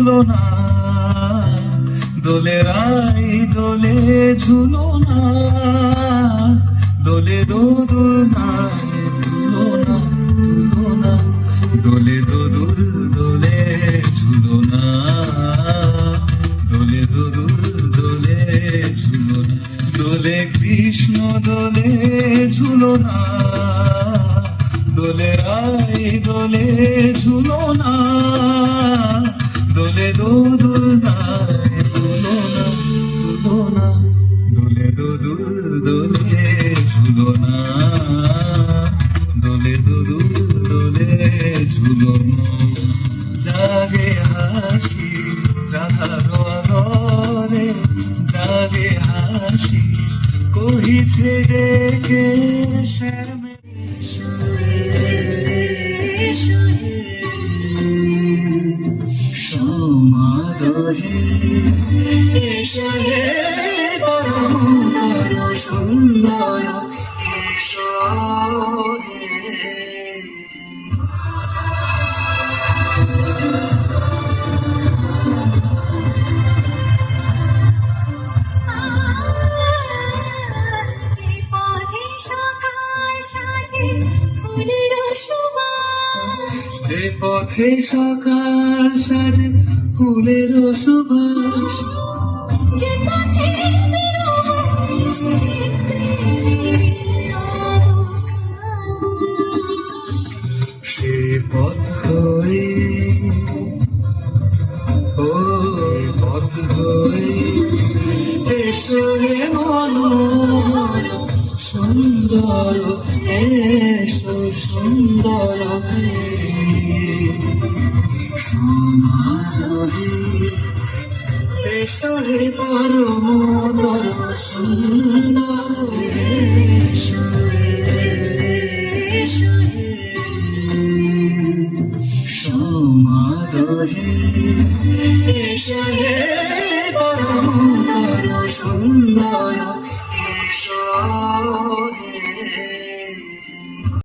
ঝুলো না, দোলে রাই দোলে ঝুলো না, দোলে দোদুল নাই দুলো না, দুলো না, দোলে দোদুল দোলে ঝুলো না, দোলে দোদুল দোলে ঝুলো না, দোলে কৃষ্ণ দোলে ঝুলো না, দোলে রাই দোলে ঝুলো না, দোলে দোদুল নাই দুলো না, দুলো না, দোলে দোদুল দোলে ঝুলো না, দোলে দোদুল দোলে ঝুলো না। জাগে হাসি রাধার আদরে, জাগে হাসি কহিছে ডেকে শ্যামে, সমাদহে এসো হে পরম সুন্দর, এসো হে। যে পথে সকাল সাজে ফুলের সুবাস, যে পথে সকাল সাজে ফুলের সুবাস, যে পথে বেরোছে প্রেমের অবকাশ, সে পথ হয়ে, ও পথ হয়ে এসো হে মনোহর সুন্দর, এসো সুন্দর হে। সমারোহে এসো হে পরমোদর সুন্দর, এসো এসো সমাদহে